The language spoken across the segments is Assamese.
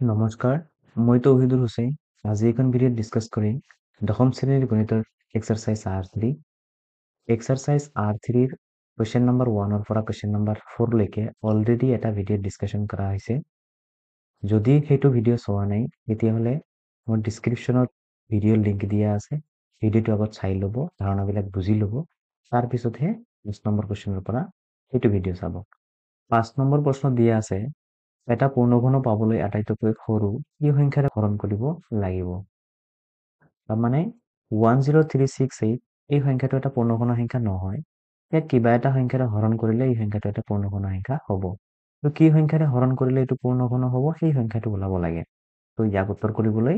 নমস্কাৰ, মই তৌহিদুল হুছেইন। আজি এখন ভিডিঅ'ত ডিছকাছ কৰিম দশম শ্ৰেণীৰ গণিতৰ এক্সাৰচাইজ R3। এক্সাৰচাইজ R3ৰ কুৱেশ্যন নম্বৰ 1ৰ পৰা কুৱেশ্যন নম্বৰ 4 লৈকে অলৰেডি এটা ভিডিঅ'ত ডিছকাশ্যন কৰা হৈছে। যদি সেইটো ভিডিঅ' চোৱা নাই তেতিয়াহ'লে মোৰ ডিছক্ৰিপশ্যনত ভিডিঅ'ৰ লিংক দিয়া আছে। ভিডিঅ'টো আগত চাই ল'ব, ধাৰণাবিলাক বুজি ল'ব, তাৰপিছতহে 5 নম্বৰ কুৱেশ্যনৰ পৰা সেইটো ভিডিঅ' চাব। 5 নম্বৰ প্ৰশ্ন দিয়া আছে, এটা পূৰ্ণঘন পাবলৈ আটাইতকৈ সৰু কি সংখ্যাৰে হৰণ কৰিব লাগিব। তাৰমানে 10368 এই সংখ্যাটো এটা পূৰ্ণঘন সংখ্যা নহয়। ইয়াক কিবা এটা সংখ্যাৰে হৰণ কৰিলে এই সংখ্যাটো এটা পূৰ্ণঘন সংখ্যা হ'ব। তো কি সংখ্যাৰে হৰণ কৰিলে এইটো পূৰ্ণঘন হ'ব সেই সংখ্যাটো ওলাব লাগে। তো ইয়াক উত্তৰ কৰিবলৈ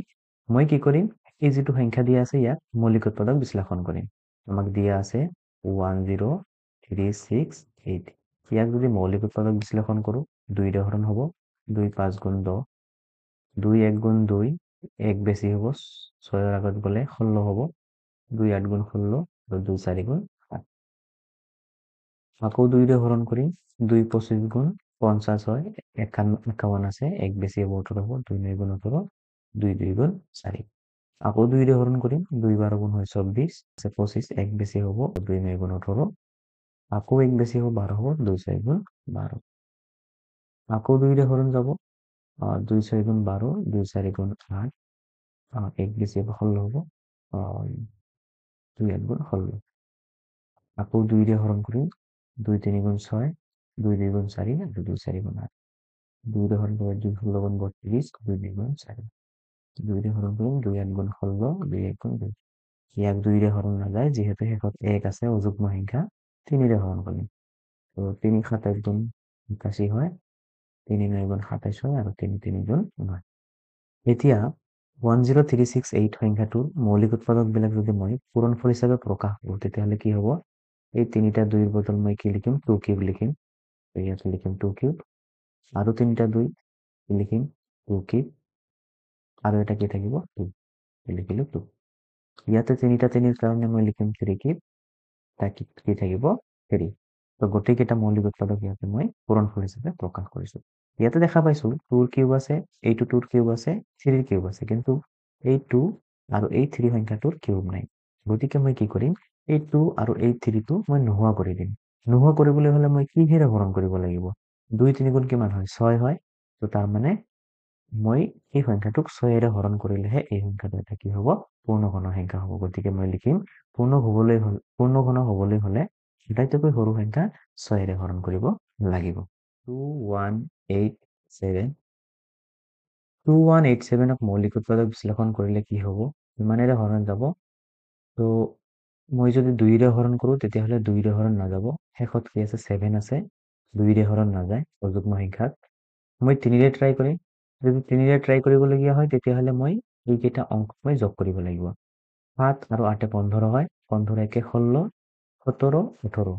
মই কি কৰিম, এই যিটো সংখ্যা দিয়া আছে ইয়াক মৌলিক উৎপাদক বিশ্লেষণ কৰিম। আমাক দিয়া আছে 10368। ইয়াক যদি মৌলিক উৎপাদক বিশ্লেষণ কৰোঁ 2ৰে হৰণ হ'ব। 2 5 গুণ 10, 2 1 গুণ 2, 1 বেছি হ'ব, 6ৰ আগত গ'লে 16 হ'ব, 2 8 গুণ 16 আৰু 2 4 গুণ 7। আকৌ 2ৰে হৰণ কৰিম, 2 25 গুণ 50 হয়, 51 আছে, 1 বেছি হ'ব 18 হ'ব, 2 9 গুণ 18, 2 2 গুণ 4। আকৌ 2ৰে হৰণ কৰিম, 2 12 গুণ হয় 24, 25, 1 বেছি হ'ব, 2 9 গুণ 18, আকৌ 1 বেছি হ'ব 12 হ'ব, 2 6 গুণ 12। আকৌ 2ৰে হৰণ যাব, 2 6 গুণ 12, 2 4 গুণ 8, 1 বেছি হ'ব 16 হ'ব, 2 8 গুণ 16। আকৌ 2ৰে হৰণ কৰিম, 2 3 গুণ 6, 2 2 গুণ 4 আৰু 2 4 গুণ 8। 2ৰে হৰণ কৰিলে 2 16 গুণ 32, 2 2 গুণ 4। 2ৰে হৰণ কৰিম, 2 8 গুণ 16, 2 1 গুণ 2। ইয়াক 2ৰে হৰণ নাযায়, যিহেতু শেষত 1 আছে অযুগ্ম সংখ্যা, 3ৰে হৰণ কৰিম। তো 3 27 গুণ 81 হয়, 3 9 গুণ 27 হয় আৰু 3 3 গুণ 9। এতিয়া 10368 সংখ্যাটোৰ মৌলিক উৎপাদকবিলাক যদি মই পূৰণফল হিচাপে প্ৰকাশ কৰোঁ তেতিয়াহ'লে কি হ'ব, এই 3টা 2ৰ বদল মই কি লিখিম, 2 কিউব লিখিম। ইয়াত লিখিম 2 কিউব, আৰু 3টা 2 লিখিম 2 কিউব, আৰু এটা কি থাকিব 2, লিখিলোঁ 2। ইয়াতে 3টা 3ৰ কাৰণে মই লিখিম 3 কিউব, তাক কি থাকিব 3। তো গোটেইকেইটা মৌলিক উৎপাদক ইয়াতে মই পূৰণফল হিচাপে প্ৰকাশ কৰিছোঁ। ইয়াতে দেখা পাইছোঁ 2ৰ কিউব আছে, এইটো 2ৰ কিউব আছে, 3ৰ কিউব আছে, কিন্তু এই 2 আৰু এই 3 সংখ্যাটোৰ কিউব নাই। গতিকে মই কি কৰিম, এই 2 আৰু এই 3টো মই নোহোৱা কৰি দিম। নোহোৱা কৰিবলৈ হ'লে মই কিহেৰে হৰণ কৰিব লাগিব, 2 3 গুণ কিমান হয় 6 হয়। তো তাৰমানে মই এই সংখ্যাটোক 6ৰে হৰণ কৰিলেহে এই সংখ্যাটো এটা কি হ'ব, পূৰ্ণঘন সংখ্যা হ'ব। গতিকে মই লিখিম পূৰ্ণঘন হ'বলৈ হ'লে আটাইতকৈ সৰু সংখ্যা 6ৰে হৰণ কৰিব লাগিব। 2187 2187ক মৌলিক উৎপাদক বিশ্লেষণ কৰিলে কি হ'ব, ইমানেৰে হৰণ যাব। তো মই যদি 2ৰে হৰণ কৰোঁ তেতিয়াহ'লে 2ৰে হৰণ নাযাব, শেষত কি আছে 7 আছে, 2ৰে হৰণ নাযায় অযুগ্ম সংখ্যাত। মই 3ৰে ট্ৰাই কৰিম, যদি 3ৰে ট্ৰাই কৰিবলগীয়া হয় তেতিয়াহ'লে মই এইকেইটা অংক মই যোগ কৰিব লাগিব। 7 আৰু 8 15 হয়, 15 1 16, 17 18।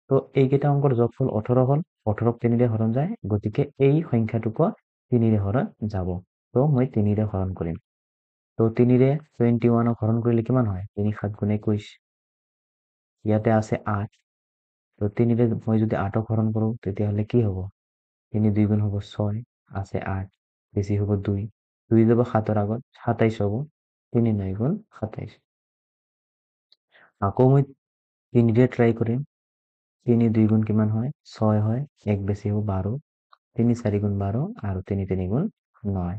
তো এইকেইটা অংকৰ যোগফল 18 হ'ল, 18ক 3ৰে হৰণ যায়, গতিকে এই সংখ্যাটোকো 3ৰে হৰণ যাব। তো মই 3ৰে হৰণ কৰিম। তো 3ৰে 21ক হৰণ কৰিলে কিমান হয়, 3 7 গুণ 21। ইয়াতে আছে 8, তো 3ৰে মই যদি 8ক হৰণ কৰোঁ তেতিয়াহ'লে কি হ'ব, 3 2 গুণ হ'ব 6, আছে 8, বেছি হ'ব 2, 2 যাব 7ৰ আগত, 27 হ'ব, 3 9 গুণ 27। আকৌ মই 3ৰে ট্ৰাই কৰিম, 3 2 গুণ কিমান হয় 6 হয়, 1 বেছি হ'ব 12, 3 4 গুণ 12 আৰু 3 3 গুণ 9।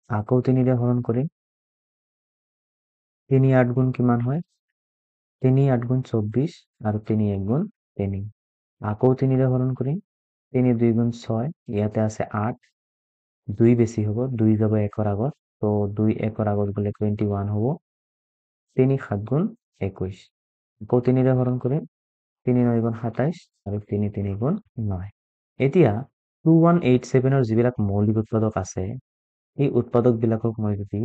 আকৌ 3ৰে হৰণ কৰিম, 3 8 গুণ কিমান হয়, 3 8 গুণ 24 আৰু 3 1 গুণ 3। আকৌ 3ৰে হৰণ কৰিম, 3 2 গুণ 6, ইয়াতে আছে 8, 2 বেছি হ'ব, 2 যাব 1ৰ আগত, তো 2 1ৰ আগত গ'লে 21 হ'ব, 3 7 গুণ 21। আকৌ 3ৰে হৰণ কৰিম, 3 9 গুণ 27 আৰু 3 3 গুণ 9। এতিয়া 2187ৰ যিবিলাক মৌলিক উৎপাদক আছে, এই উৎপাদকবিলাকক মই যদি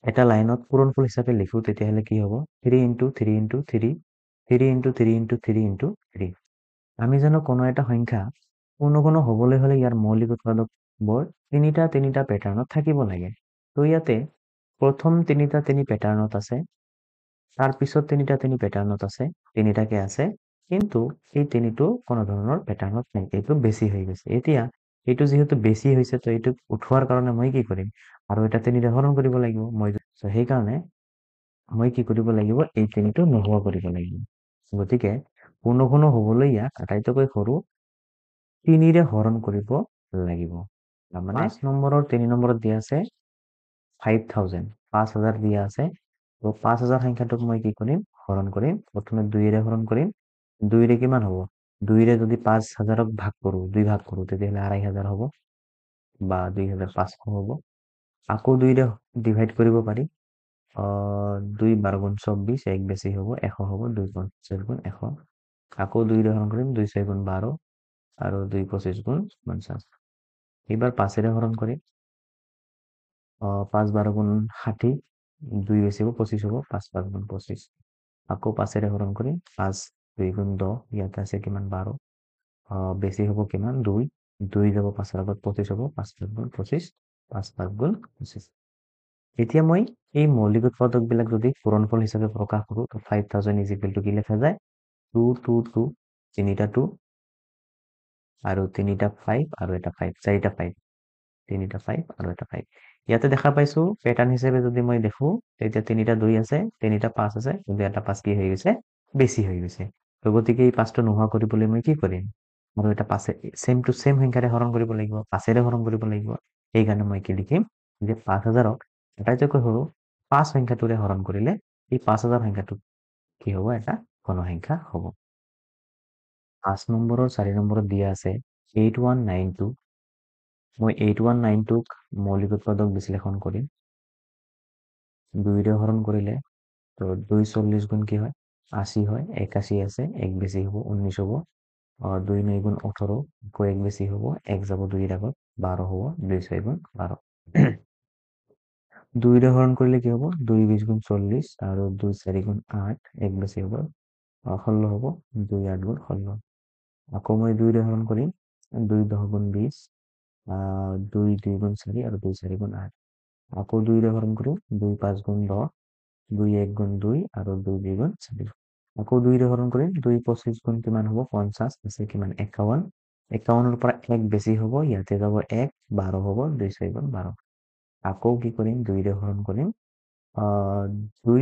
এটা লাইনত পূৰণফল হিচাপে লিখোঁ তেতিয়াহ'লে কি হ'ব, 3 × 3 × 3, 3 × 3 × 3 × 3। আমি জানো কোনো এটা সংখ্যা পূৰ্ণঘন হ'বলৈ হ'লে ইয়াৰ মৌলিক উৎপাদকবোৰ 3টা 3টা পেটাৰ্ণত থাকিব লাগে। তো ইয়াতে প্ৰথম 3টা 3 পেটাৰ্ণত আছে, তাৰপিছত 3টা 3 পেটাৰ্ণত আছে, 3টাকে আছে, কিন্তু এই 3টো কোনো ধৰণৰ পেটাৰ্ণত নাই, এইটো বেছি হৈ গৈছে। এতিয়া এইটো যিহেতু বেছি হৈছে তো এইটো উঠোৱাৰ কাৰণে মই কি কৰিম আৰু এটা 3 হৰণ কৰিব লাগিব মই সেইকাৰণে মই কি কৰিব লাগিব এই 3টো নোহোৱা কৰিব লাগিব গতিকে কোনো কোনো হ'বলৈ ইয়াক আটাইতকৈ সৰু 3ৰে হৰণ কৰিব লাগিব তাৰমানে 5 নম্বৰৰ 3 নম্বৰত দিয়া আছে 5000 5000 দিয়া আছে তো 5000 সংখ্যাটোক মই কি কৰিম হৰণ কৰিম প্ৰথমে 2ৰে হৰণ কৰিম 2ৰে কিমান হ'ব 2ৰে যদি 5000ক ভাগ কৰো 2 ভাগ কৰো তেতিয়াহ'লে 2500 হ'ব বা 2500 হ'ব আকৌ 2ৰে ডিভাইড কৰিব পাৰি 2 12 গুণ 24 এক বেছি হ'ব 100 হ'ব 2 50 গুণ 100 আকৌ 2ৰে হৰণ কৰিম 2 6 গুণ 12 আৰু 2 25 গুণ 50 এইবাৰ 5ৰে হৰণ কৰিম 5 12 গুণ 60 2 বেছি হ'ব 25 হ'ব 5 5 গুণ 25 আকৌ 5ৰে হৰণ কৰিম 5 2 গুণ 10 ইয়াতে আছে কিমান 12 বেছি হ'ব কিমান 2 2 যাব 5ৰ আগত 25 হ'ব 5 5 গুণ 25 5 5 গুণ 25 এতিয়া মই এই মৌলিক উৎপাদকবিলাক যদি পূৰণফল হিচাপে প্ৰকাশ কৰোঁ তো 5000 ইজ ইকুৱেল টু কি লেখা যায় 2 2 2 তিনিটা 2 আৰু তিনিটা 5 আৰু এটা 5 চাৰিটা 5 তিনিটা 5 আৰু এটা 5 ইয়াতে দেখা পাইছো পেটাৰ্ণ হিচাপে যদি মই দেখো তেতিয়া তিনিটা 2 আছে তিনিটা 5 আছে কিন্তু এটা 5 কি হৈ গৈছে বেছি হৈ গৈছে তো গতিকে এই 5টো নোহোৱা কৰিবলৈ মই কি কৰিম আৰু এটা 5 সেম টু সেম সংখ্যাৰে হৰণ কৰিব লাগিব 5ৰে হৰণ কৰিব লাগিব সেইকাৰণে মই কি লিখিম যে 5000ক আটাইতকৈ সৰু 5 সংখ্যাটোৰে হৰণ কৰিলে এই 5000 সংখ্যাটো কি হ'ব এটা ঘন সংখ্যা হ'ব 5 নম্বৰৰ 4 নম্বৰত দিয়া আছে 8192 মই 8192ক মৌলিক উৎপাদক বিশ্লেষণ কৰিম 2ৰে হৰণ কৰিলে তো 240 গুণ কি হয় 80 হয় 81 আছে এক বেছি হ'ব 19 হ'ব 2 9 গুণ 18 আকৌ এক বেছি হ'ব 1 যাব 2ৰ আগত 12 হ'ব 2 6 গুণ 12 2ৰে হৰণ কৰিলে কি হ'ব 2 20 গুণ 40 আৰু 2 4 গুণ 8 এক বেছি হ'ব 16 হ'ব 2 8 গুণ 16 আকৌ মই 2ৰে হৰণ কৰিম 2 10 গুণ 20 2 2 গুণ 4 আৰু 2 4 গুণ 8 আকৌ 2ৰে হৰণ কৰিম 2 5 গুণ 10 2 1 গুণ 2 আৰু 2 2 গুণ 4 আকৌ 2ৰে হৰণ কৰিম 2 25 গুণ কিমান হ'ব 50 আছে কিমান 51 51ৰ পৰা 1 বেছি হ'ব ইয়াতে যাব 1 12 হ'ব 2 6 গুণ 12 আকৌ কি কৰিম 2ৰে হৰণ কৰিম 2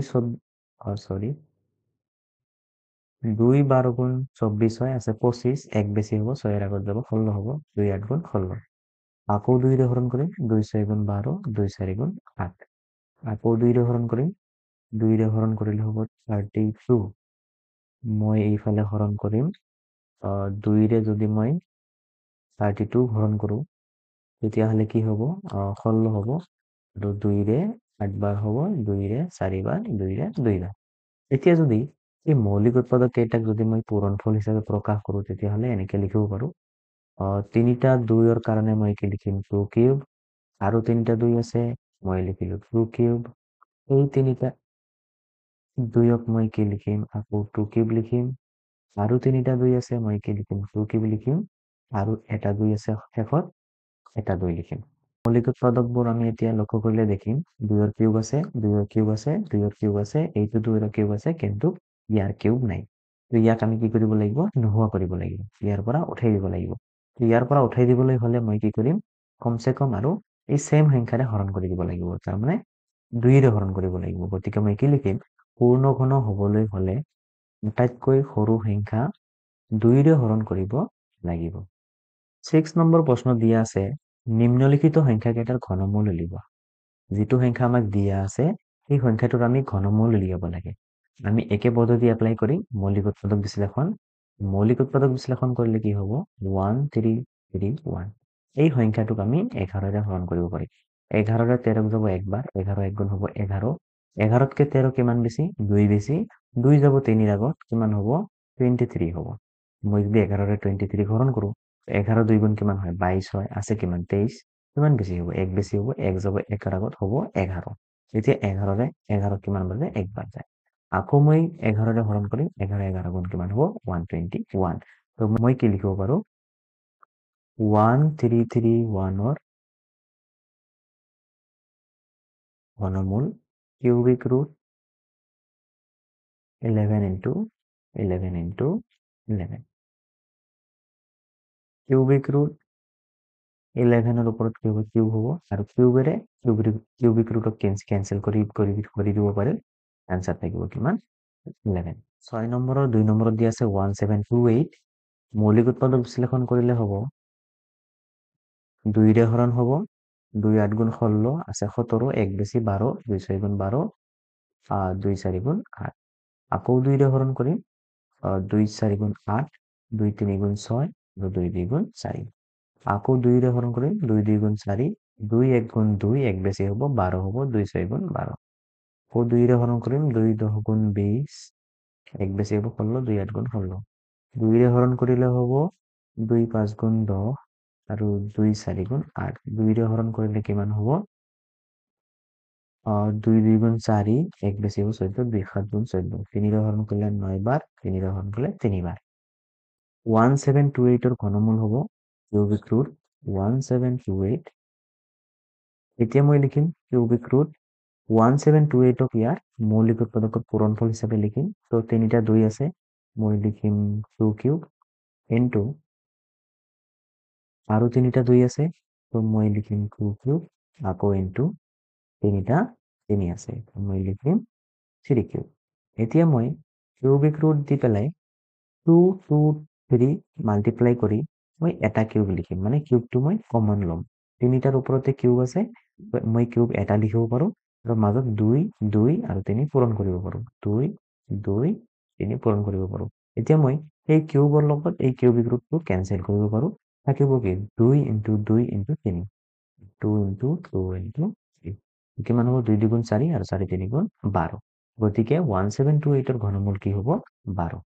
চৰি 2 12 গুণ 24 হয় আছে 25 এক বেছি হ'ব 6ৰ আগত যাব 16 হ'ব 2 8 গুণ 16 আকৌ 2ৰে হৰণ কৰিম 2 6 গুণ 12 2 4 গুণ 8 আকৌ 2ৰে হৰণ কৰিম 2ৰে হৰণ কৰিলে হ'ব 32 মই এইফালে হৰণ কৰিম 2ৰে যদি মই 32 হৰণ কৰোঁ তেতিয়াহ'লে কি হ'ব 16 হ'ব আৰু 2ৰে 8 বাৰ হ'ব 2ৰে 4 বাৰ 2ৰে 2 বাৰ এতিয়া যদি এই মৌলিক উৎপাদক কেইটাক যদি মই পূৰণফল হিচাপে প্ৰকাশ কৰোঁ তেতিয়াহ'লে এনেকে লিখিব পাৰোঁ তিনিটা 2ৰ কাৰণে মই কি লিখিম 2 কিউব আৰু তিনিটা 2 আছে মই লিখিলোঁ 2 কিউব এই তিনিটা 2ক মই কি লিখিম আকৌ 2 কিউব লিখিম আৰু তিনিটা 2 আছে মই কি লিখিম 2 কিউব লিখিম আৰু এটা 2 আছে শেষত এটা 2 লিখিম মৌলিক উৎপাদকবোৰ আমি এতিয়া লক্ষ্য কৰিলে দেখিম 2ৰ কিউব আছে 2ৰ কিউব আছে 2ৰ কিউব আছে এইটো 2ৰ কিউব আছে কিন্তু ইয়াৰ কিউব নাই তো ইয়াক আমি কি কৰিব লাগিব নোহোৱা কৰিব লাগিব ইয়াৰ পৰা উঠাই দিব লাগিব ইয়াৰ পৰা উঠাই দিবলৈ হ'লে মই কি কৰিম কমচে কম আৰু এই সেম সংখ্যাৰে হৰণ কৰি দিব লাগিব তাৰমানে 2ৰে হৰণ কৰিব লাগিব গতিকে মই কি লিখিম পূৰ্ণ ঘন হ'বলৈ হ'লে আটাইতকৈ সৰু সংখ্যা 2ৰে হৰণ কৰিব লাগিব 6 নম্বৰ প্ৰশ্ন দিয়া আছে নিম্নলিখিত সংখ্যাকেইটাৰ ঘনমূল উলিওৱা যিটো সংখ্যা আমাক দিয়া আছে সেই সংখ্যাটোৰ আমি ঘনমূল উলিয়াব লাগে আমি একে পদ্ধতি এপ্লাই কৰিম মৌলিক উৎপাদক বিশ্লেষণ মৌলিক উৎপাদক বিশ্লেষণ কৰিলে কি হ'ব 1 3 3 1 এই সংখ্যাটোক আমি 11ৰে হৰণ কৰিব পাৰিম 11ৰে 13ক যাব একবাৰ 11 এক গুণ হ'ব 11 11তকে 13 কিমান বেছি 2 বেছি 2 যাব 3ৰ আগত কিমান হ'ব 23 হ'ব মই যদি 11ৰে 23 হৰণ কৰোঁ 11 2 গুণ কিমান হয় 22 হয় আছে কিমান 23 কিমান বেছি হ'ব 1 বেছি হ'ব 1 যাব 1ৰ আগত হ'ব 11 এতিয়া 11ৰে 11 কিমান বাজে একবাৰ যায় আকৌ মই 11ৰে হৰণ কৰিম 11 11 গুণ কিমান হ'ব 121 তো মই কি লিখিব পাৰোঁ 1331ৰ ঘনমূল cubic root 11 into 11 into 11 cubic root 11 ওপৰত কি হ'ব কিউব হ'ব আৰু কিউবেৰে কিউবিক ৰুটক কেনচেল কৰি দিব পাৰে আনসাৰ থাকিব কিমান 11 6 নম্বৰৰ 2 নম্বৰত দি আছে 1728 মৌলিক উৎপাদক বিশ্লেষণ কৰিলে হ'ব 2 হৰণ হ'ব 2 8 গুণ 16 আছে 17 1 বেছি 12 2 6 গুণ 12 2 4 গুণ 8 আকৌ 2 হৰণ কৰিম 2 4 গুণ 8 2 3 গুণ 6 আৰু 2 2 গুণ 4 আকৌ 2 হৰণ কৰিম 2 2 গুণ 4 2 1 গুণ 2 1 বেছি হ'ব 12 হ'ব 2 6 গুণ 12 আকৌ 2 হৰণ কৰিম 2 10 গুণ 20 1 বেছি হ'ব 16 2 8 গুণ 16 2 হৰণ কৰিলে হ'ব 2 5 গুণ 10 আৰু 2 4 গুণ 8 2 হৰণ কৰিলে কিমান হ'ব 2 2 গুণ 4 1 বেছি হ'ব 14 2 7 গুণ 14 3 হৰণ কৰিলে 9 বাৰ 3 হৰণ কৰিলে 3 বাৰ 1728 ৰ ঘনমূল হ'ব কিউবিক ৰুট 1728 এতিয়া মই লিখিম কিউবিক ৰুট 1728 ক ইয়াৰ মৌলিক উৎপাদকৰ পূৰণফল হিচাপে লিখিম তো তিনিটা 2 আছে মই লিখিম 2 কিউব ইনটু আৰু তিনিটা 2 আছে তো মই লিখিম 2 কিউব আকৌ ইনটু তিনিটা 3 আছে মই লিখিম 3 কিউব এতিয়া মই কিউবিক ৰুট দি পেলাই 2 2 3 মাল্টিপ্লাই কৰি মই এটা কিউব লিখিম মানে কিউবটো মই কমন ল'ম তিনিটাৰ ওপৰতে কিউব আছে মই কিউব এটা লিখিব পাৰো আৰু মাজত 2 2 আৰু 3 পূৰণ কৰিব পাৰো 2 2 3 পূৰণ কৰিব পাৰো এতিয়া মই এই কিউবৰ লগত এই কিউবিক ৰুটটো কেনসেল কৰিব পাৰো থাকিব কি 2 ইনটু 2 ইনটু 3 2 ইনটু 2 ইনটু 3 কিমান হ'ব 2 2 গুণ 4 আৰু 4 3 গুণ 12 গতিকে 1728 ৰ ঘনমূল কি হ'ব 12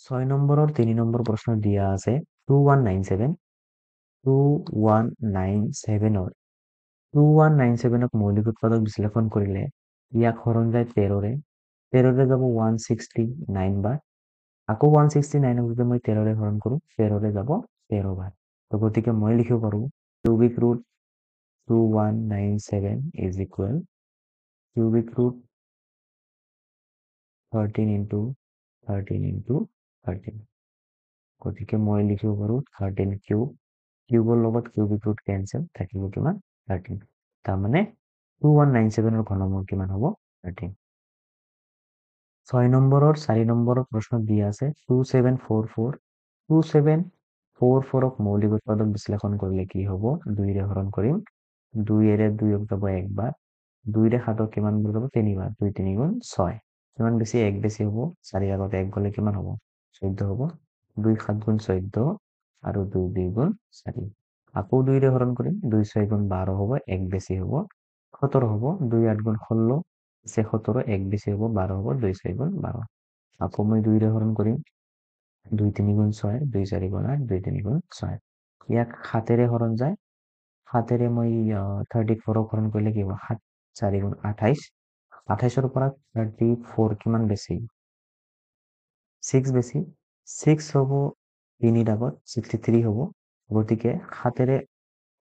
6 নম্বৰৰ 3 নম্বৰ প্ৰশ্ন দিয়া আছে 2197 ক মৌলিক উৎপাদক বিশ্লেষণ কৰিলে ইয়াক হৰণ যায় 13ৰে 13ৰে যাব 169 বাৰ আকৌ 169 যদি মই 13ৰে হৰণ কৰো 13ৰে যাব 13 বাৰ তো গতিকে মই লিখিব পাৰো cubic root 2197 is equal cubic root 13 into 13 into 13 গতিকে মই লিখিব পাৰো 13 কিউব কিউবৰ লগত কিউবিক ৰুট কেনসেল থাকিব কিমান 13 তাৰমানে 2197 ৰ ঘনমূল কিমান হ'ব 13 6 নম্বৰৰ 4 নম্বৰৰ প্ৰশ্ন দিয়া আছে 2744 ক মৌলিক উৎপাদক বিশ্লেষণ কৰিলে কি হ'ব 2 ৰে হৰণ কৰিম 2 এৰে 2 যাব একবাৰ 2 ৰে 7 কিমান বাৰ যাব 3 বাৰ 2 3 গুণ 6 কিমান বেছি 1 বেছি হ'ব 4 আগত 1 গলে কিমান হ'ব 14 হ'ব 2 7 গুণ 14 আৰু 2 2 গুণ 4 আকৌ 2 ৰে হৰণ কৰিম 2 6 গুণ 12 হ'ব 1 বেছি হ'ব 17 হ'ব 2 8 গুণ 16 আছে 17 1 বেছি হ'ব 12 হ'ব 2 6 গুণ 12 আকৌ মই 2 ৰে হৰণ কৰিম 2 3 গুণ 6 2 4 গুণ 8 2 3 গুণ 6 ইয়াক 7ৰে হৰণ যায় 7ৰে মই 34 ক হৰণ কৰিলে কি হ'ব 7 4 গুণ 28 28ৰ পৰা 34 কিমান বেছি 6 বেছি 6 হ'ব 3 আগত 63 হ'ব গতিকে 7ৰে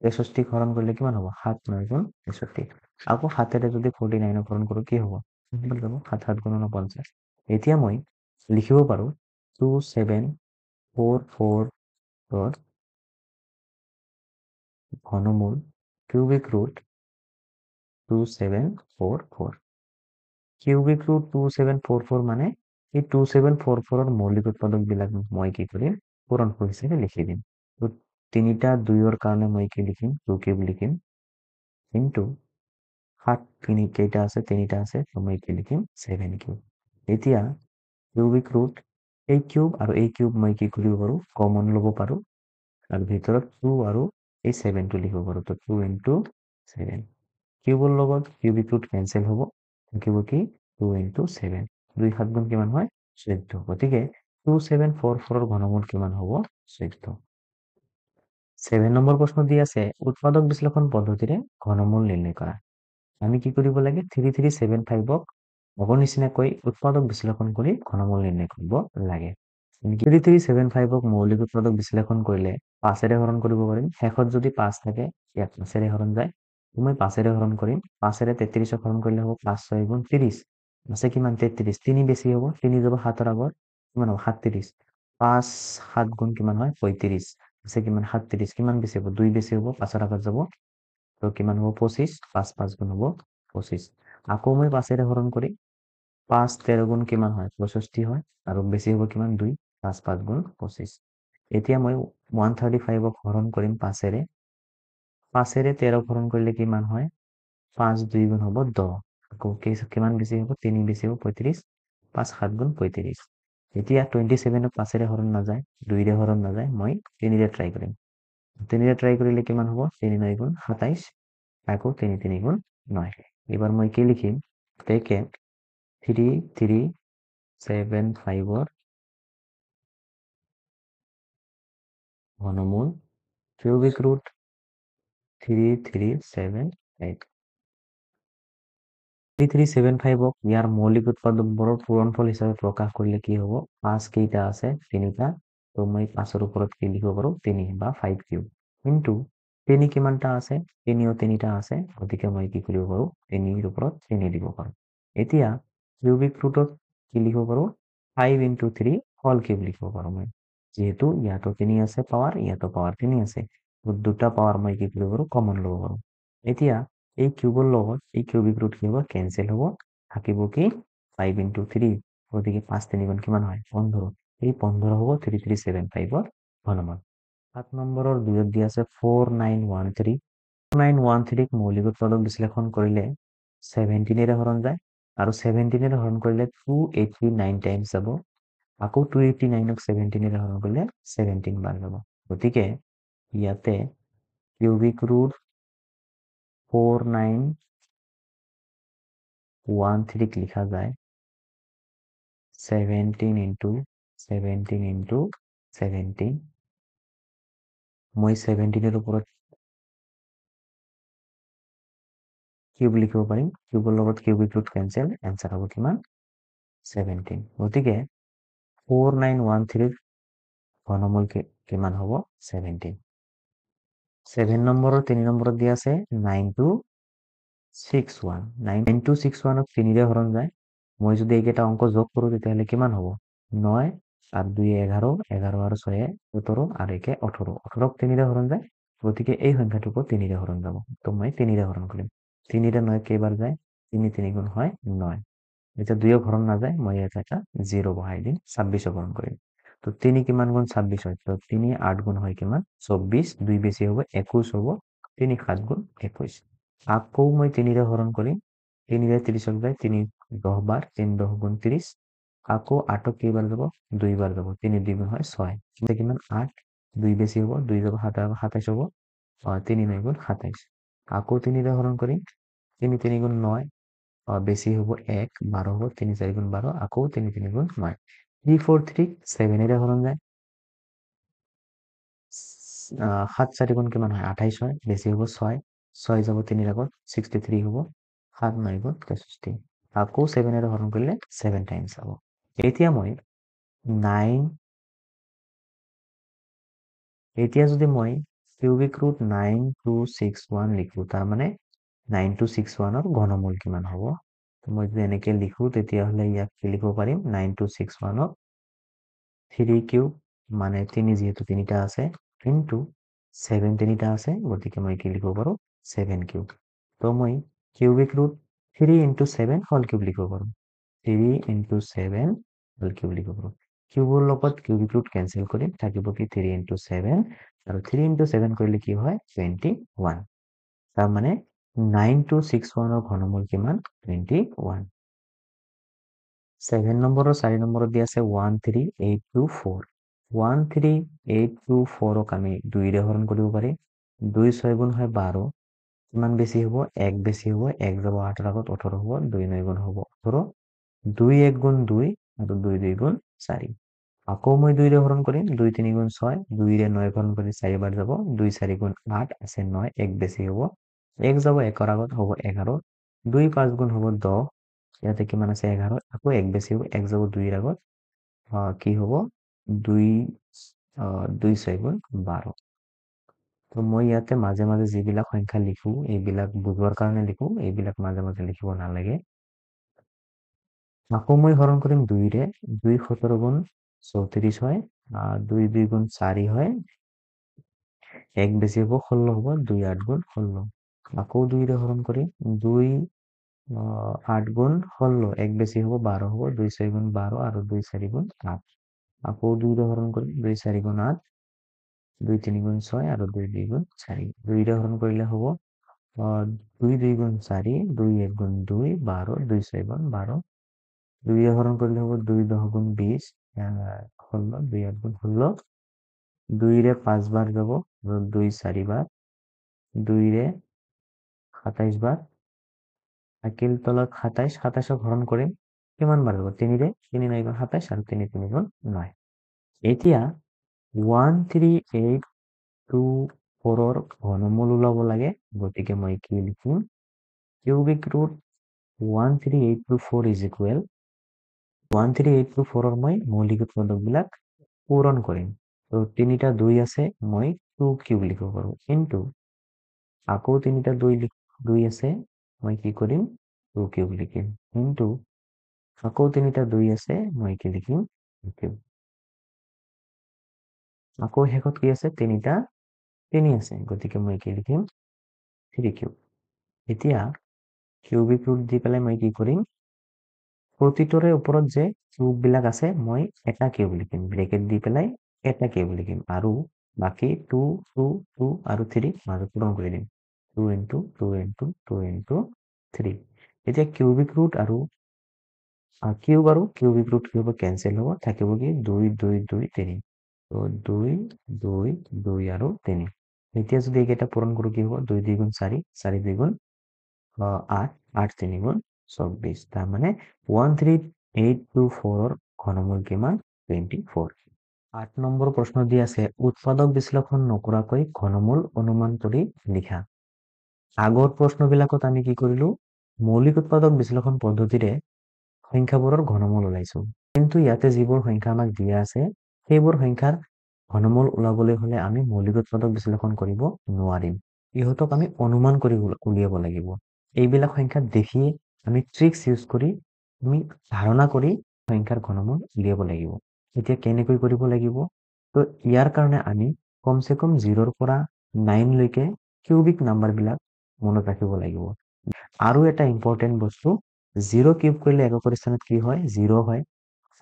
63 হৰণ কৰিলে কিমান হ'ব 7 9 গুণ 63 আকৌ 7ৰে যদি 49 হৰণ কৰো কি হ'ব 7 7 গুণ 49 এতিয়া মই লিখিব পাৰো 2744 ৰ ঘনমূল কিউবিক ৰুট 2744 কিউবিক ৰুট 2744 মানে এই 2744 ৰ মৌলিক উৎপাদক বিলাক মই কি কৰিম পূৰণফল হিচাপে লিখি দিম তো তিনিটা 2ৰ কাৰণে মই কি লিখিম 2 কিউব লিখিম ইনটু 7 কেইটা আছে তিনিটা আছে তো মই কি লিখিম 7 কিউব এতিয়া কিউবিক ৰুট এই কিউব আৰু এই কিউব মই কি কৰিব পাৰো কমন ল'ব পাৰো আৰু ভিতৰত 2 আৰু এই 7 টো লিখিব পাৰো তো 2 ইনটু 7 কিউবৰ লগত কিউবিক ৰুট কেনসেল হ'ব থাকিব কি 2 ইনটু 7 2 7 গুণ কিমান হয় 14 গতিকে 2744 ৰ ঘনমূল কিমান হ'ব 14 7 নম্বৰ প্ৰশ্ন দি আছে উৎপাদক বিশ্লেষণ পদ্ধতিৰে ঘনমূল নিৰ্ণয় কৰা আমি কি কৰিব লাগে 3375 ক আগৰ নিচিনাকৈ উৎপাদক বিশ্লেষণ কৰি ঘনমূল নিৰ্ণয় কৰিব লাগে 3375 ক মৌলিক উৎপাদক বিশ্লেষণ কৰিলে 5ৰে হৰণ কৰিব পাৰিম শেষত যদি 5 থাকে ইয়াক 5ৰে হৰণ যায় মই 5ৰে হৰণ কৰিম 5ৰে 33 ক হৰণ কৰিলে হ'ব 5 6 গুণ 30 আছে কিমান 33 3 বেছি হ'ব 3 যাব 7ৰ আগত কিমান হ'ব 37 5 7 গুণ কিমান হয় 35 আছে কিমান 37 কিমান বেছি হ'ব 2 বেছি হ'ব 5ৰ আগত যাব তো কিমান হ'ব 25 5 5 গুণ হ'ব 25 আকৌ মই 5ৰে হৰণ কৰি 5 13 গুণ কিমান হয় 65 হয় আৰু বেছি হ'ব কিমান 2 5 5 গুণ 25 এতিয়া মই 135ক হৰণ কৰিম 5ৰে 5ৰে 13 হৰণ কৰিলে কিমান হয় 5 2 গুণ হ'ব 10 আকৌ কিমান বেছি হ'ব 3 বেছি হ'ব 35 5 7 গুণ 35 এতিয়া 27ক 5ৰে হৰণ নাযায় 2ৰে হৰণ নাযায় মই 3ৰে ট্ৰাই কৰিম 3ৰে ট্ৰাই কৰিলে কিমান হ'ব 3 9 গুণ 27 আকৌ 3 3 গুণ 9 এবাৰ মই কি লিখিম পেকেট 3375ৰ ঘনমূল কিউবিক ৰুট 3375 3375ক ইয়াৰ মৌলিক উৎপাদকবোৰৰ পূৰণফল হিচাপে প্ৰকাশ কৰিলে কি হ'ব 5 কেইটা আছে 3টা তো মই 5ৰ ওপৰত কি লিখিব পাৰো 3 বা 5 কিউব কিন্তু 3 কিমানটা আছে 3ও 3টা আছে গতিকে মই কি কৰিব পাৰো 3ৰ ওপৰত 3 দিব পাৰো এতিয়া কিউবিক ৰুটত কি লিখিব পাৰো 5 × 3 হোল কিউব লিখিব পাৰো মই যেহেতু ইয়াতো 3 আছে পাৱাৰ ইয়াতো পাৱাৰ 3 আছে দুটা পাৱাৰ মই কি কৰিব পাৰো কমন ল'ব পাৰো এতিয়া এই কিউবৰ লগত এই কিউবিক ৰুট কি হ'ব কেনসেল হ'ব থাকিব কি 5 × 3 গতিকে 5 3 গুণ কিমান হয় 15 এই 15 হ'ব 3375ৰ ঘনমূল 7 নম্বৰৰ 2ত দিয়া আছে 4913 4913ক মৌলিক উৎপাদক বিশ্লেষণ কৰিলে 17ৰে হৰণ যায় আৰু 17ৰে হৰণ কৰিলে 289 টাইমছ যাব আকৌ 289ক 17ৰে হৰণ কৰিলে 17 বাৰ যাব গতিকে ইয়াতে কিউবিক ৰুট 4913ক লিখা যায় 17 × 17 × 17 মই 17ৰ ওপৰত কিউব লিখিব পাৰিম কিউবৰ লগত কিউবিক ৰুট কেনসেল এনসাৰ হ'ব কিমান 17 গতিকে 4913ৰ ঘনমূল কিমান হ'ব 17 7 নম্বৰৰ 3 নম্বৰত দিয়া আছে 9261 9261ক 3ৰে হৰণ যায় মই যদি এইকেইটা অংক যোগ কৰো তেতিয়াহ'লে কিমান হ'ব 9 আর 2 11 11 আর 6 17 আর 1 18 18ক 3ৰে হৰণ যায় গতিকে এই সংখ্যাটোকো 3ৰে হৰণ যাব তো মই 3ৰে হৰণ কৰিম 3ৰে 9 কেইবাৰ যায় 3 3 গুণ হয় 9 এটা 2ক হৰণ নাযায় মই ইয়াতে এটা 0 বহাই দিম 26ক হৰণ কৰিম তো 3 কিমান গুণ 26 হয় তো 3 8 গুণ হয় কিমান 24 2 বেছি হ'ব 21 হ'ব 3 7 গুণ 21 আকৌ মই 3ৰে হৰণ কৰিম 3ৰে 30ক যায় 3 10 বাৰ 3 10 গুণ 30 আকৌ 8ক কেইবাৰ যাব 2 বাৰ যাব 3 2 গুণ হয় 6 কিন্তু কিমান 8 2 বেছি হ'ব 2 যাব 27 হ'ব 3 9 গুণ 27 আকৌ 3ৰে হৰণ কৰিম 3 3 গুণ 9 বেছি হ'ব 1 12 হ'ব 3 4 গুণ 12 আকৌ 3 3 গুণ 9 343 7ৰে হৰণ যায় 7 4 গুণ কিমান হয় 28 হয় বেছি হ'ব 6 6 যাব 3ৰ আগত 63 হ'ব 7 9 গুণ 63 আকৌ 7ৰে হৰণ কৰিলে 7 টাইমছ হ'ব এতিয়া মই 9 এতিয়া যদি মই কিউবিক ৰুট 9261 লিখো তাৰ মানে 9261ৰ ঘনমূল কিমান হ'ব মই যদি এনেকে লিখো তেতিয়াহ'লে ইয়াক কি লিখিব পাৰিম 9261ক 3 কিউব মানে 3 যেহেতু 3টা আছে কিন্তু 7 3টা আছে গতিকে মই কি লিখিব পাৰো 7 কিউব তো মই কিউবিক ৰুট 3 × 7 হোল কিউব লিখিব পাৰো 3 × 7 হোল কিউব লিখিব পাৰো কিউবৰ লগত কিউবিক ৰুট কেনসেল কৰিম থাকিব কি 3 × 7 আৰু 3 × 7 কৰিলে কি হয় 21 তাৰ মানে 9261ৰ ঘনমূল কিমান 21 7 নম্বৰৰ 4 নম্বৰত দিয়া আছে 13824 13824ক আমি 2ৰে হৰণ কৰিব পাৰি 2 6 গুণ হয় 12 কিমান বেছি হ'ব 1 বেছি হ'ব 1 যাব 8ৰ আগত 18 হ'ব 2 9 গুণ হ'ব 18 2 1 গুণ 2 আৰু 2 2 গুণ 4 আকৌ মই 2ৰে হৰণ কৰিম 2 3 গুণ 6 2ৰে 9 হৰণ কৰি 4 বাৰ যাব 2 4 গুণ 8 আছে 9 1 বেছি হ'ব 1 যাব 1ৰ আগত হ'ব 11 2 5 গুণ হ'ব 10 ইয়াতে কিমান আছে 11 আকৌ 1 বেছি হ'ব 1 যাব 2ৰ আগত কি হ'ব 2 2 6 গুণ 12 তো মই ইয়াতে মাজে মাজে যিবিলাক সংখ্যা লিখো এইবিলাক বুজোৱাৰ কাৰণে লিখো এইবিলাক মাজে মাজে লিখিব নালাগে আকৌ মই হৰণ কৰিম 2ৰে 2 17 গুণ 34 হয় 2 2 গুণ 4 হয় এক বেছি হব 16 হব 2 8 গুণ 16 আকৌ 2 হৰণ কৰি 2 8 গুণ 16 এক বেছি হব 12 হব 2 6 গুণ 12 আৰু 2 4 গুণ 8 আকৌ 2 হৰণ কৰি 2 4 গুণ 8 2 3 গুণ 6 আৰু 2 2 গুণ 4 2 হৰণ কৰিলে হব 2 2 গুণ 4 2 1 গুণ 2 12 2 6 গুণ 12 2 হৰণ কৰিলে হব 2 10 গুণ 20 16 2 8 গুণ 16 2 5 বাৰ যাব 2 4 বাৰ 2 27 বাৰ থাকিল তলত 27 27ক হৰণ কৰিম কিমান বাৰ যাব 3 3 9 গুণ 27 আৰু 3 3 গুণ 9 এতিয়া 13824ৰ ঘনমূল ওলাব লাগে গতিকে মই কি লিখিম কিউবিক ৰুট 13824 ইজ ইকুৱেল 13824ৰ মই মৌলিক উৎপাদকবিলাক পূৰণ কৰিম তো তিনিটা 2 আছে মই 2 কিউব লিখিব পাৰোঁ কিন্তু আকৌ তিনিটা 2 আছে মই কি কৰিম 2 কিউব লিখিম কিন্তু আকৌ তিনিটা 2 আছে মই কি লিখিম 2 কিউব আকৌ শেষত কি আছে তিনিটা 3 আছে গতিকে মই কি লিখিম 3 কিউব এতিয়া কিউবিক ৰুট দি পেলাই মই কি কৰিম প্ৰতিটোৰে ওপৰত যে কিউববিলাক আছে মই এটা কিউব লিখিম ব্ৰেকেট দি পেলাই এটা কিউব লিখিম আৰু বাকি 2 2 2 আৰু 3 মাজত পূৰণ কৰি দিম 2 into 2 into 2 into 3 এতিয়া কিউবিক ৰুট আৰু কিউবিক ৰুট কি হ'ব কেনচেল হ'ব থাকিব কি 2 2 2 3 তো 2 2 2 আৰু 3 এতিয়া যদি এইকেইটা পূৰণ কৰোঁ কি হ'ব 2 2 গুণ 4 4 2 গুণ 8 8 3 গুণ 24 তাৰ মানে 13824ৰ ঘনমূল কিমান 24 8 নম্বৰ প্ৰশ্ন দি আছে উৎপাদক বিশ্লেষণ নকৰাকৈ ঘনমূল অনুমান কৰি লিখা আগৰ প্ৰশ্নবিলাকত আমি কি কৰিলো মৌলিক উৎপাদক বিশ্লেষণ পদ্ধতিৰে সংখ্যাবোৰৰ ঘনমূল ওলাইছো কিন্তু ইয়াতে যিবোৰ সংখ্যা আমাক দিয়া আছে সেইবোৰ সংখ্যাৰ ঘনমূল ওলাবলৈ হলে আমি মৌলিক উৎপাদক বিশ্লেষণ কৰিব নোৱাৰিম ইহঁতক আমি অনুমান কৰি উলিয়াব লাগিব এইবিলাক সংখ্যা দেখি আমি ট্ৰিক্স ইউজ কৰি আমি ধাৰণা কৰি সংখ্যাৰ ঘনমূল উলিয়াব লাগিব এতিয়া কেনেকৈ কৰিব লাগিব তো ইয়াৰ কাৰণে আমি কমসে কম 0ৰ পৰা 9 লৈকে কিউবিক নাম্বাৰবিলাক মনত ৰাখিব লাগিব আৰু এটা ইম্পৰ্টেন্ট বস্তু 0 কিউব কৰিলে এককৰ স্থানত কি হয় 0 হয়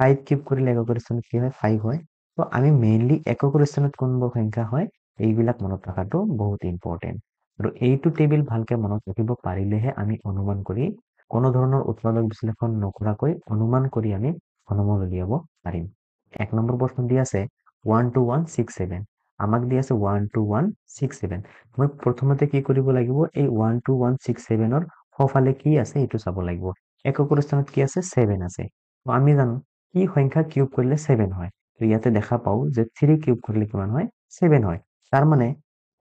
5 কিউব কৰিলে এককৰ স্থানত কি হয় 5 হয় তো আমি মেইনলি এককৰ স্থানত কোনবোৰ সংখ্যা হয় এইবিলাক মনত ৰখাটো বহুত ইম্পৰ্টেন্ট আৰু এইটো টেবিল ভালকে মনত ৰাখিব পাৰিলেহে আমি অনুমান কৰি কোনো ধৰণৰ উৎপাদক বিশ্লেষণ নকৰাকৈ অনুমান কৰি আমি ঘনমূল উলিয়াব পাৰিম 1 নম্বৰ প্ৰশ্ন দি আছে 12167 আমাক দি আছে 12167 মই প্ৰথমতে কি কৰিব লাগিব এই 12167ৰ সোঁফালে কি আছে এইটো চাব লাগিব এককৰ স্থানত কি আছে 7 আছে তো আমি জানো কি সংখ্যা কিউব কৰিলে 7 হয় তো ইয়াতে দেখা পাও যে 3 কিউব কৰিলে কিমান হয় 7 হয় তাৰ মানে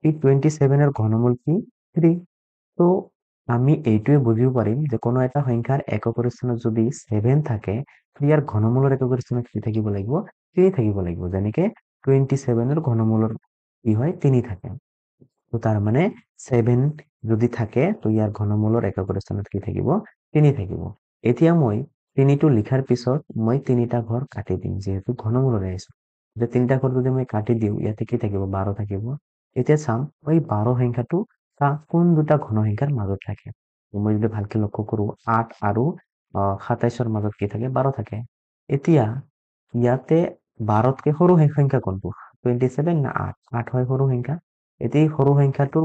এই 27ৰ ঘনমূল কি 3 তো আমি এইটোৱে বুজিব পাৰিম যে কোনো এটা সংখ্যাৰ এককৰ স্থানত যদি 7 থাকে ইয়াৰ ঘনমূলৰ এককৰ স্থানত কি থাকিব লাগিব 3 থাকিব লাগিব যেনেকে 27ৰ ঘনমূলৰ কি হয় 3 থাকে তো তাৰ মানে 7 যদি থাকে তো ইয়াৰ ঘনমূলৰ এককৰ স্থানত কি থাকিব 3 থাকিব এতিয়া মই 3টো লিখাৰ পিছত মই 3টা ঘৰ কাটি দিম যেহেতু ঘনমূলৰে আহিছো যে 3টা ঘৰ যদি মই কাটি দিওঁ ইয়াতে কি থাকিব 12 থাকিব এতিয়া চাম ওই 12 সংখ্যাটো কোন দুটা ঘন সংখ্যাৰ মাজত থাকে মই যদি ভালকে লক্ষ্য কৰো 8 আৰু 27ৰ মাজত কি থাকে 12 থাকে এতিয়া ইয়াতে 12তকৈ সৰু সংখ্যা কোনটো 27 না 8 8 হয় সৰু সংখ্যা এতিয়া এই সৰু সংখ্যাটোৰ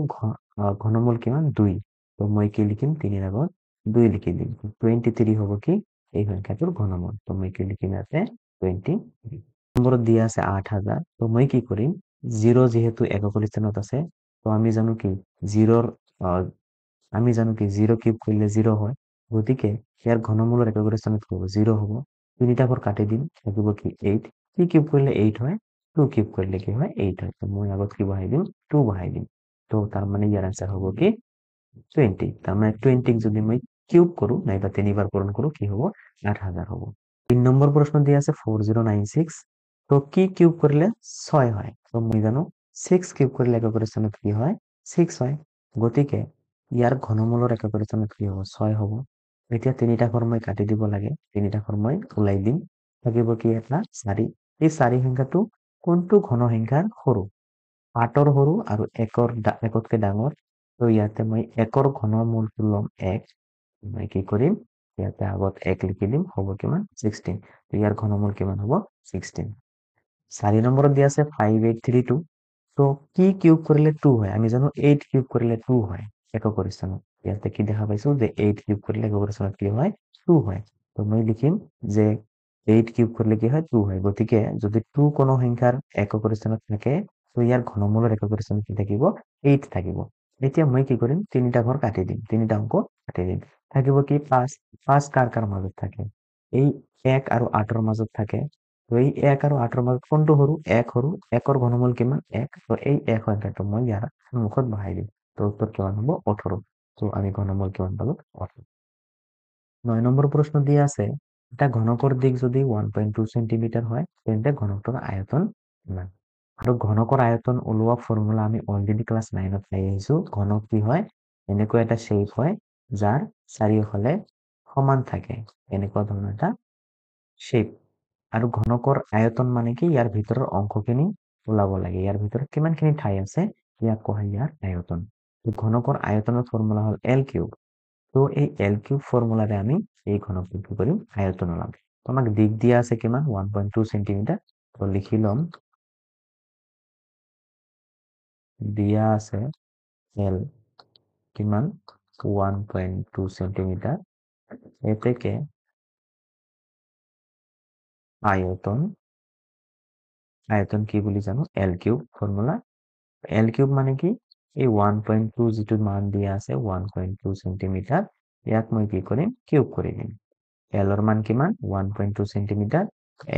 ঘনমূল কিমান 2 তো মই কি লিখিম 3ৰ আগত 2 লিখি দিম 23 হ'ব কি এই সংখ্যাটোৰ ঘনমূল তো মই কি লিখিম ইয়াতে 23 নম্বৰত দিয়া আছে 8000 তো মই কি কৰিম 0 যেহেতু এককৰ স্থানত আছে তো আমি জানো কি 0ৰ কি 0 কিউব কৰিলে 0 হয় গতিকে ইয়াৰ ঘনমূলৰ এককৰ স্থানত কি হ'ব 0 হ'ব 3টা ঘৰ কাটি দিম থাকিব কি 8 3 কিউব কৰিলে 8 হয় 2 কিউব কৰিলে কি হয় 8 হয় তো মই আগত কি বহাই দিম 2 বহাই দিম তো তাৰ মানে ইয়াৰ আনসাৰ হ'ব কি 20 তাৰ মানে 20ক যদি মই কিউব কৰো নাইবা 3বাৰ পূৰণ কৰো কি হ'ব 8000 হ'ব 3 নম্বৰ প্ৰশ্ন দিয়া আছে 4096 তো কি কিউব কৰিলে 6 হয় তো মই জানো 6 কিউব কৰিলে এককৰ স্থানত কি হয় 6 হয় গতিকে ইয়াৰ ঘনমূলৰ এককৰ স্থানত কি হ'ব 6 হ'ব এতিয়া 3টা ঘৰ মই কাটি দিব লাগে 3টা ঘৰ মই ওলাই দিম থাকিব কি এটা 4 এই 4 সংখ্যাটো কোনটো ঘন সংখ্যাৰ সৰু 8ৰ সৰু আৰু একতকে ডাঙৰ। তো ইয়াতে মই 1ৰ ঘনমূলটো ল'ম 1। মই কি কৰিম, ইয়াতে আগত 1 লিখি দিম, হ'ব কিমান 16। তো ইয়াৰ ঘনমূল কিমান হ'ব 16। 4 নম্বৰত দিয়া আছে 5832। তো কি কিউব কৰিলে 2 হয়? আমি জানো 8 কিউব কৰিলে 2 হয় একক স্থানত। ইয়াতে কি দেখা পাইছো যে 8 কিউব কৰিলে একক স্থানত কি হয় 2 হয়। তো মই লিখিম যে 8 কিউব কৰিলে কি হয় 2 হয়। গতিকে যদি 2 কোনো সংখ্যাৰ একক স্থানত থাকে, তো ইয়াৰ ঘনমূলৰ একক স্থানত কি থাকিব 8 থাকিব। এতিয়া মই কি কৰিম, তিনিটা ঘৰ কাটি দিম, তিনিটা অংক কাটি দিম। থাকিব কি 5। 5 কাৰ কাৰ মাজত থাকে? এই 1 আৰু 8ৰ মাজত থাকে। তো এই 1 আৰু 8ৰ মাজত কোনটো সৰু? 1 সৰু। 1ৰ ঘনমূল কিমান 1। তো এই 1 সংখ্যাটো মই ইয়াৰ সন্মুখত বহাই দিম। তো উত্তৰ কিমান হ'ব 18। তো আমি ঘনমূল কিমান পালো 18। 9 নম্বৰ প্ৰশ্ন দিয়া আছে, এটা ঘনকৰ দিক যদি 1.2 সেন্টিমিটাৰ হয়, তেন্তে ঘনকটোৰ আয়তন কিমান? আৰু ঘনকৰ আয়তন ওলোৱা ফৰ্মুলা আমি অলৰেডি ক্লাছ 9ত পাই আহিছো। ঘনক কি হয়, এনেকুৱা এটা শ্বেপ হয় যাৰ চাৰিওফালে সমান থাকে, এনেকুৱা ধৰণৰ এটা শ্বেপ। আৰু ঘনকৰ আয়তন মানে কি, ইয়াৰ ভিতৰৰ অংশখিনি ওলাব লাগে। ইয়াৰ ভিতৰত কিমানখিনি ঠাই আছে, ইয়াক কোৱা হয় ইয়াৰ আয়তন। ঘনকৰ আয়তনৰ ফৰ্মুলা হ'ল এল কিউব। তো এই এল কিউব ফৰ্মুলাৰে আমি এই ঘনকটো কি কৰিম, আয়তন ওলাম। আমাক দিক দিয়া আছে কিমান 1.2 সেন্টিমিটাৰ। তো লিখি ল'ম, দিয়া আছে এল কিমান 1.2 সেন্টিমিটাৰ। এতেকে আয়তন, আয়তন কি বুলি জানো L cube formula. L cube মানে কি, এই 1.2 যিটো মান দিয়া আছে 1.2 সেন্টিমিটাৰ, ইয়াক মই কি কৰিম কিউব কৰি দিম। এলৰ মান কিমান 1.2 সেন্টিমিটাৰ।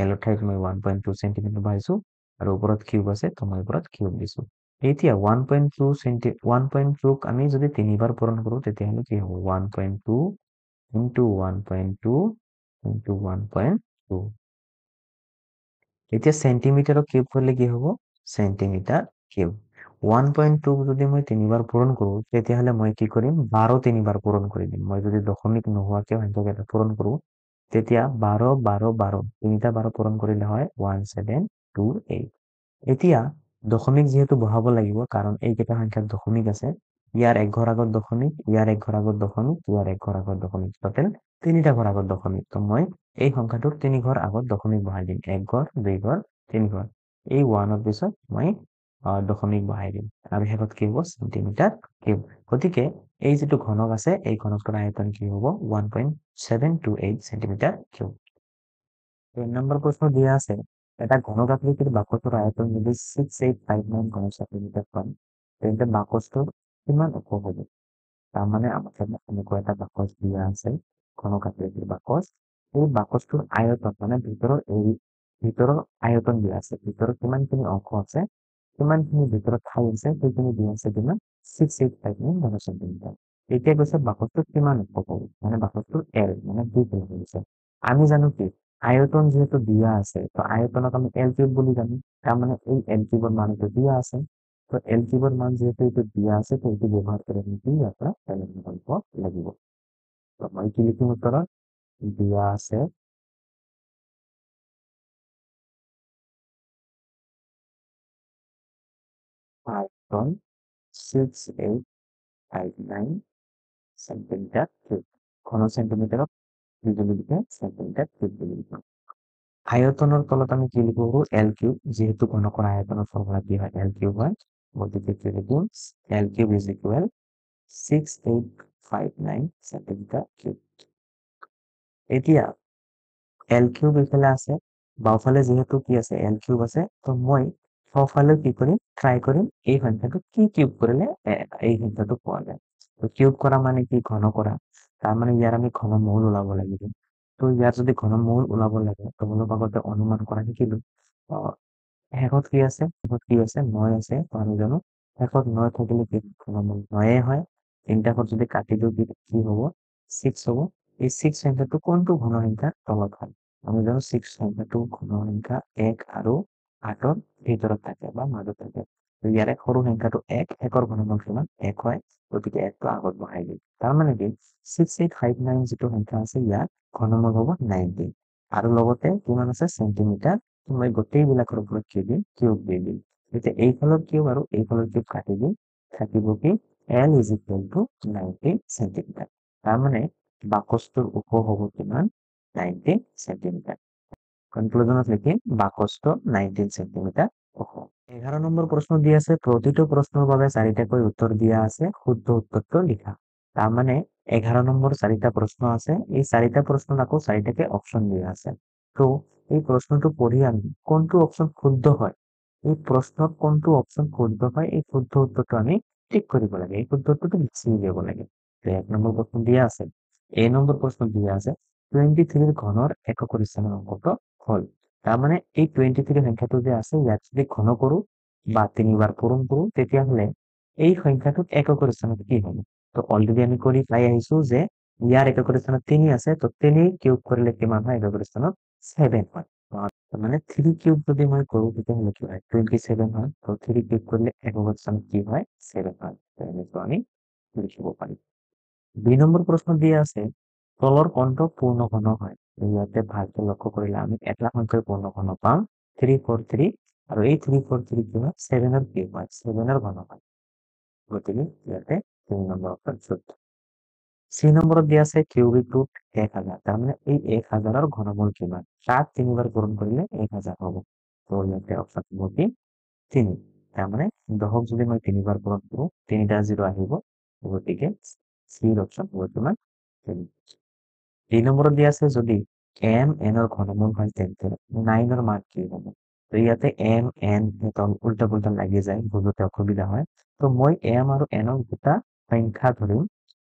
এলৰ ঠাইত মই 1.2 সেন্টিমিটাৰ বহাইছো আৰু ওপৰত কিউব আছে, তো মই ওপৰত কিউব দিছো। এতিয়া 1.2 আমি যদি 3বাৰ পূৰণ কৰো, তেতিয়াহ'লে কি হ'ব 1.2 ইন্টু 1.2 ইন্টু 1.2। এতিয়া চেণ্টিমিটাৰক কিউব কৰিলে কি হ'ব চেণ্টিমিটাৰ কিউব। 1.2 যদি মই 3বাৰ পূৰণ কৰো, তেতিয়াহ'লে মই কি কৰিম 12 3বাৰ পূৰণ কৰি দিম। মই যদি দশমিক নোহোৱাকে সংখ্যক এটা পূৰণ কৰো, তেতিয়া 12 12 12 তিনিটা 12 পূৰণ কৰিলে হয় 1728। এতিয়া দশমিক যিহেতু বহাব লাগিব, কাৰণ এইকেইটা সংখ্যাত দশমিক আছে। ইয়াৰ এক ঘৰ আগত দশমিক, ইয়াৰ এক ঘৰ আগত দশমিক, ইয়াৰ এক ঘৰ আগত দশমিক, টোটেল তিনিটা ঘৰ আগত দশমিক। তো মই এই সংখ্যাটোৰ 3 ঘৰ আগত দশমিক বহাই দিম। 1 ঘৰ 2 ঘৰ 3 ঘৰ। এই 1ৰ পিছত মই দশমিক বহাই দিম আৰু শেষত কি হ'ব চেণ্টিমিটাৰ কিউব। গতিকে এই যিটো ঘনক আছে, এই ঘনকটোৰ আয়তন কি হ'ব 1.728 সেন্টিমিটাৰ কিউব। 3 নম্বৰ প্ৰশ্ন দিয়া আছে, এটা ঘনকাকৃতিৰ বাকচৰ আয়তন যদি 6859 ঘন সেন্টিমিটাৰ হয়, তেন্তে বাকচটোৰ কিমান ওখ হ'ব? তাৰমানে আমাক এনেকুৱা এটা বাকচ দিয়া আছে, ঘনকাকৃতিৰ বাকচ। এই বাকচটোৰ আয়তন মানে ভিতৰৰ আয়তন দিয়া আছে, ভিতৰত কিমানখিনি অংশ আছে, কিমানখিনি ভিতৰত ঠাই আছে, সেইখিনি দিয়া আছে কিমান 6859 ঘন সেন্টিমিটাৰ। এতিয়া কৈছে বাকচটোৰ কিমান ওখ হ'ব, মানে বাকচটোৰ এল মানে কি কৈছে। আমি জানো কি আয়তন যিহেতু দিয়া আছে, তো আয়তনক আমি এল কিউব বুলি জানো। তাৰমানে এই এল কিউবৰ মানটো দিয়া আছে। তো এল কিউবৰ মান যিহেতু এইটো দিয়া আছে, তো এইটো ব্যৱহাৰ কৰি আমি কি ইয়াৰ পৰা এল কৰিব লাগিব। তো মই কি লিখিম উত্তৰত, দিয়া আছে আয়তন 6859 সেন্টিমিটাৰ কিউব। ঘন সেন্টিমিটাৰক কি বুলি লিখে সেন্টিমিটাৰ কিউব বুলি লিখে। আয়তনৰ তলত আমি কি লিখিব পাৰো এল কিউব, যিহেতু ঘনকৰ আয়তনৰ ফৰ্মুলা কি হয় এল কিউব হয়। গতিকে কি লিখিম L cube is equal 6859 centimetre cube. এতিয়া এল কিউব এইফালে আছে, বাওঁফালে যিহেতু কি আছে এল কিউব আছে, তো মই সোঁফালে কি কৰিম ট্ৰাই কৰিম এই সংখ্যাটো কি কিউব কৰিলে এই সংখ্যাটো পোৱা যায়। তো কিউব কৰা মানে কি ঘন কৰা, তাৰমানে ইয়াৰ আমি ঘনমূল ওলাব লাগিব। তো ইয়াৰ যদি ঘনমূল ওলাব লাগে, তো অলপ আগতে অনুমান কৰা শিকিলো। শেষত কি আছে 9 আছে, তো আমি জানো শেষত 9 থাকিলে কি ঘনমূল 9 হয়। 3টা ঘৰ যদি কাটি দিওঁ কি হ'ব 6 হ'ব। এই 6 সংখ্যাটো কোনটো ঘন সংখ্যাৰ তলত হয়? আমি জানো 6 সংখ্যাটো ঘন সংখ্যা 1 আৰু 8ৰ ভিতৰত থাকে বা মাজত থাকে। তো ইয়াৰে সৰু সংখ্যাটো 1, 1ৰ ঘনমূল কিমান 1 হয়। গতিকে 1টো আগত বহাই দিম। তাৰমানে কি 6859 যিটো সংখ্যা আছে, ইয়াৰ ঘনমূল হ'ব 90 আৰু লগতে কিমান আছে চেণ্টিমিটাৰ। মই গোটেইবিলাকৰ ওপৰত কি দিম কিউব দি দিম। এতিয়া এইফালৰ কিউব আৰু এইফালৰ কিউব কাটি দিম, থাকিব কি L is equal to 90 centimetre. তাৰমানে বাকচটোৰ ওখ হ'ব কিমান 90 চেণ্টিমিটাৰ। কনক্লুজনত লিখিম বাকচটো 19 চেণ্টিমিটাৰ ওখ। 11 নম্বৰ প্ৰশ্ন দি আছে, প্ৰতিটো প্ৰশ্নৰ বাবে 4টাকৈ উত্তৰ দিয়া আছে, শুদ্ধ উত্তৰটো লিখা। তাৰমানে 11 নম্বৰ 4টা প্ৰশ্ন আছে, এই 4টা প্ৰশ্নত আকৌ 4টাকে অপশ্যন দিয়া আছে। তো এই প্ৰশ্নটো পঢ়ি আমি কোনটো অপশ্যন শুদ্ধ হয়, এই প্ৰশ্নত কোনটো অপশ্যন শুদ্ধ হয়, এই শুদ্ধ উত্তৰটো আমি ঠিক কৰিব লাগে, এই শুদ্ধ উত্তৰটো লিখি উলিয়াব লাগে। তো 1 নম্বৰ প্ৰশ্ন দিয়া আছে, এই নম্বৰ প্ৰশ্ন দিয়া আছে 23 ঘনৰ একক স্থানৰ অংকটো হল। তাৰমানে এই 23 সংখ্যাটো যে আছে, ইয়াত যদি ঘন কৰো বা 3বাৰ পূৰণ কৰো, তেতিয়াহ'লে এই সংখ্যাটোত একক স্থানত কি হ'ব? তো অলৰেডি আমি কৰি পাই আহিছো যে ইয়াৰ একক স্থানত 3 আছে, তো 3 কিউব কৰিলে কিমান হয়? একক স্থানত 7 হয়। মানে 3 কিউব যদি মই কৰো তেতিয়াহ'লে কি হয়? 27 হয়। তো 3 কিউব কৰিলে একক স্থানত কি হয়? 7 হয়। এনেকৈ আমি লিখিব পাৰিম। 2 নম্বৰ প্ৰশ্ন দিয়া আছে, তলৰ কোনটো পূৰ্ণ ঘন হয়? ইয়াতে ভালকে লক্ষ্য কৰিলে আমি এটা সংখ্যাৰ পূৰ্ণ ঘন পাম 343, আৰু এই 343 কি হয়? 7 কিউব হয়, 7 ঘন হয়। গতিকে ইয়াতে 3 নম্বৰ অপশ্যন শুদ্ধ। 3 নম্বৰত দিয়া আছে কিউবিক ৰুট 1000, তাৰমানে এই 1000ৰ ঘনমূল কিমান? 7 3বাৰ পূৰণ কৰিলে 1000 হ'ব। তো ইয়াতে অপশ্যন হ'ব কি 3। তাৰমানে 10ক যদি মই 3বাৰ পূৰণ কৰো 3টা 0 আহিব, গতিকে চিৰ অপশ্যন হ'ব কিমান 3। 3 নম্বৰত দিয়া আছে, যদি m n ৰ ঘনমূল হয় তেন্তে 9ৰ মান কি হ'ব? তো ইয়াতে m n উল্টা পুল্টা লাগি যায়, বুজোতে অসুবিধা হয়। তো মই m আৰু n ৰ দুটা সংখ্যা ধৰিম।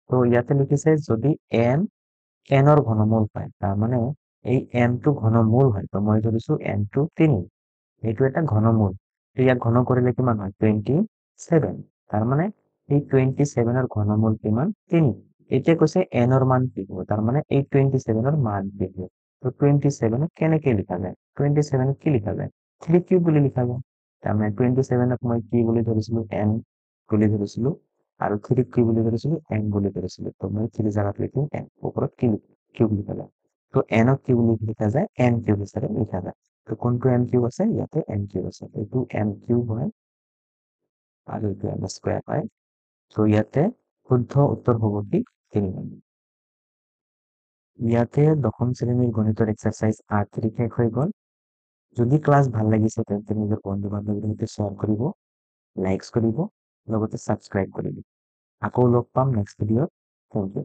তো ইয়াতে লিখিছে যদি m n ৰ ঘনমূল পায়, তাৰমানে এই m টো ঘনমূল হয়, তো মই ধৰিছো m টো 3, এইটো এটা ঘনমূল। তো ইয়াক ঘন কৰিলে কিমান হয়? 27। তাৰমানে এই 27ৰ ঘনমূল কিমান? 3। এতিয়া কৈছে n ৰ মান কি হ'ব? তাৰমানে এই 27ৰ মান কি হ'ব? তো 27 কেনেকে লিখা যায়? 27 কি লিখা যায়? 3 কিউব বুলি লিখা যায়। তাৰমানে 27ক মই কি বুলি ধৰিছিলো? n বুলি ধৰিছিলো, আৰু 3 কি বুলি ধৰিছিলো? n বুলি ধৰিছিলো। তো মই 3 জাগাত লিখিম n, ওপৰত কিউব লিখা যায়। তো n ক কি বুলি লিখা যায়? n কিউব হিচাপে লিখা যায়। তো কোনটো m কিউব আছে? ইয়াতে m কিউব আছে, এইটো m কিউব হয় আৰু এইটো m স্কয়াৰ হয়। তো ইয়াতে শুদ্ধ উত্তৰ হ'ব কি 3 নম্বৰ। ইয়াতে 10ম শ্ৰেণীৰ গণিতৰ এক্সাৰসাইজ 8 শেষ হৈ গ'ল। যদি ক্লাছ ভাল লাগিছে তেন্তে নিজৰ বন্ধু বান্ধৱীৰ সৈতে শ্বেয়াৰ কৰিব, লাইকস কৰিব, লগতে ছাবস্ক্ৰাইব কৰিব। আকৌ লগ পাম নেক্সট ভিডিঅ'ত। Thank U.